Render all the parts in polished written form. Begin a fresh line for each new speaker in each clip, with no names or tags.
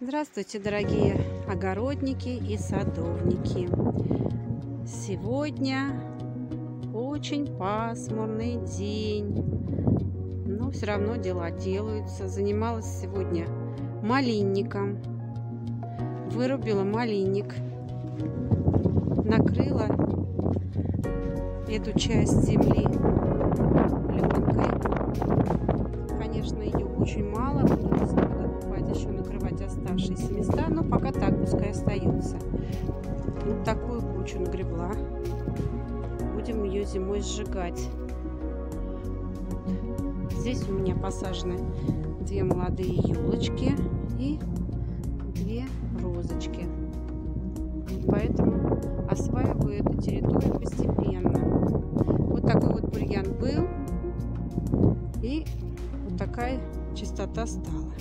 Здравствуйте, дорогие огородники и садовники! Сегодня очень пасмурный день, но все равно дела делаются. Занималась сегодня малинником, вырубила малинник, накрыла эту часть земли пленкой. Конечно, ее очень мало, буду покупать еще, накрывать оставшиеся места, но пока так, пускай остается. Вот такую кучу нагребла. Будем ее зимой сжигать. Здесь у меня посажены 2 молодые елочки и 2 розочки. Поэтому осваиваю эту территорию постепенно. Вот такой вот бурьян был, и вот такая чистота стала.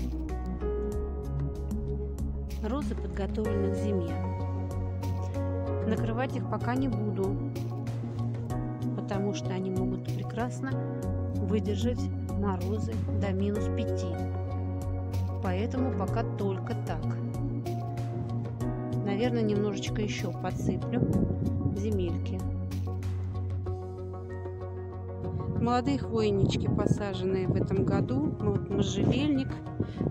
Розы подготовлены к зиме. Накрывать их пока не буду, потому что они могут прекрасно выдержать морозы до -5. Поэтому пока только так. Наверное, немножечко еще подсыплю земельки. Молодые хвойнички, посаженные в этом году. Вот можжевельник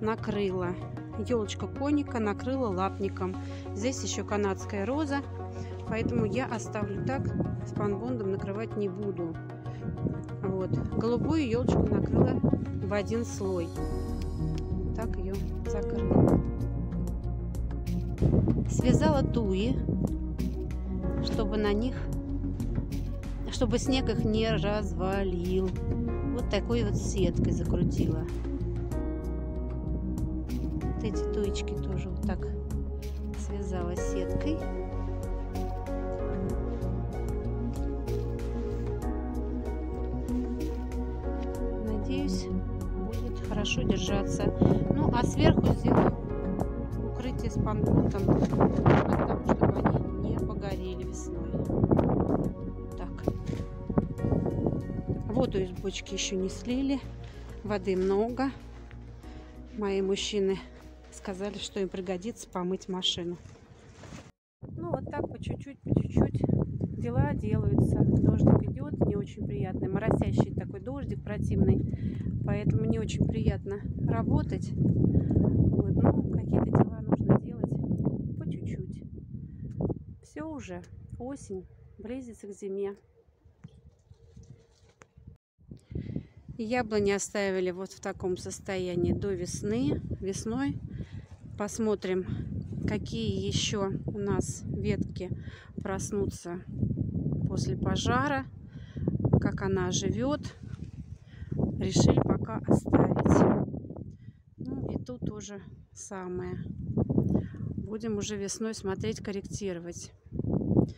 накрыла. Елочка коника накрыла лапником. Здесь еще канадская роза, поэтому я оставлю так, спанбондом накрывать не буду. Вот. Голубую елочку накрыла в 1 слой. Вот так ее закрыла. Связала туи, чтобы снег их не развалил. Вот такой вот сеткой закрутила. Вот эти туечки тоже вот так связала сеткой. Надеюсь, будет хорошо держаться. Ну, а сверху сделаю укрытие спанбондом от того, чтобы они не погорели весной. Так. Воду из бочки еще не слили. Воды много. Мои мужчины сказали, что им пригодится помыть машину. Ну, вот так по чуть-чуть, дела делаются. Дождик идет, не очень приятный. Моросящий такой дождик противный. Поэтому не очень приятно работать. Вот, ну, какие-то дела нужно делать по чуть-чуть. Все уже. Осень. Близится к зиме. Яблони оставили вот в таком состоянии до весны. Весной посмотрим, какие еще у нас ветки проснутся после пожара, как она живет. Решили пока оставить. Ну и тут тоже самое. Будем уже весной смотреть, корректировать. Вот.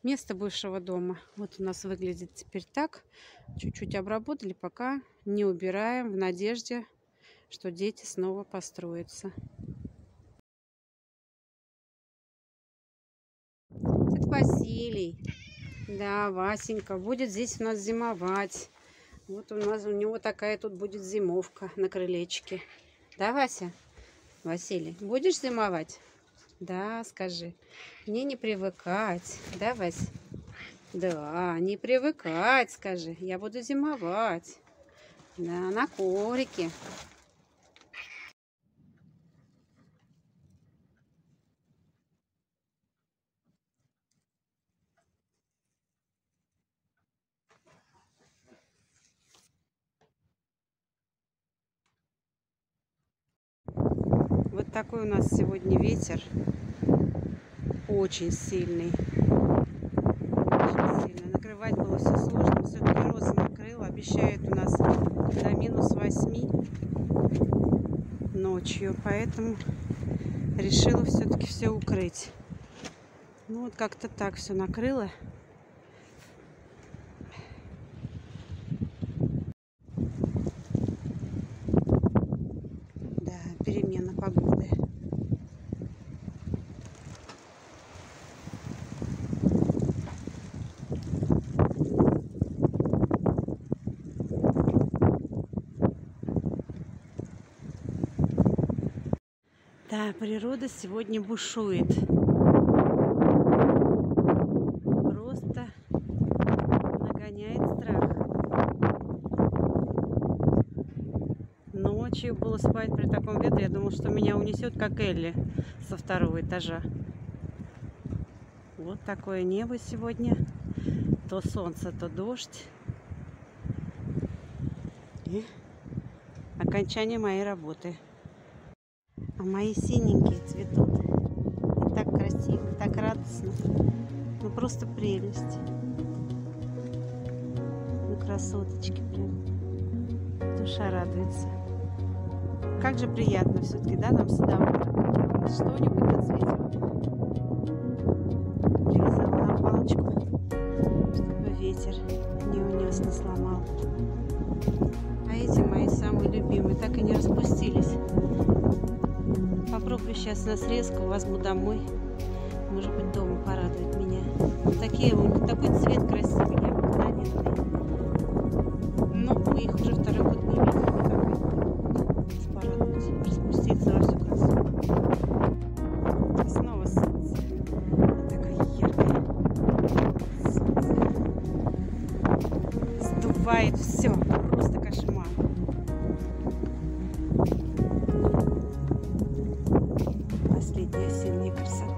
Место бывшего дома вот у нас выглядит теперь так. Чуть-чуть обработали, пока не убираем, в надежде, что дети снова построятся. Это Василий. Да, Васенька будет здесь у нас зимовать. Вот у него такая тут будет зимовка на крылечке. Да, Вася? Василий, будешь зимовать? Да, скажи. Мне не привыкать. Да, Вась? Да, не привыкать, скажи. Я буду зимовать. Да, на коврике. Вот такой у нас сегодня ветер. Очень сильный. Очень сильно. Накрывать было все сложно. Все-таки розы накрыла. Обещают у нас до -8 ночью. Поэтому решила все-таки все укрыть. Ну вот как-то так все накрыла. Да, перемена погоды. Да, природа сегодня бушует. Просто нагоняет страх. Ночью было спать при таком ветре, я думала, что меня унесет, как Элли, со 2-го этажа. Вот такое небо сегодня. То солнце, то дождь. И окончание моей работы. А мои синенькие цветут. И так красиво, так радостно. Ну просто прелесть. Ну красоточки прям. Душа радуется. Как же приятно все-таки, да, нам сюда вот что-нибудь на свете. Привязала на палочку, чтобы ветер не унес, не сломал. А эти мои самые любимые так и не распустились. Попробую сейчас на срезку, возьму домой. Может быть, дома порадует меня. Такой цвет красивый, необыкновенный. Но мы их уже 2-й год не видим. Порадуется, распуститься во всю красоту. Снова солнце. Такое яркое солнце. Сдувает все. Просто кошмар. Последняя осенняя красота.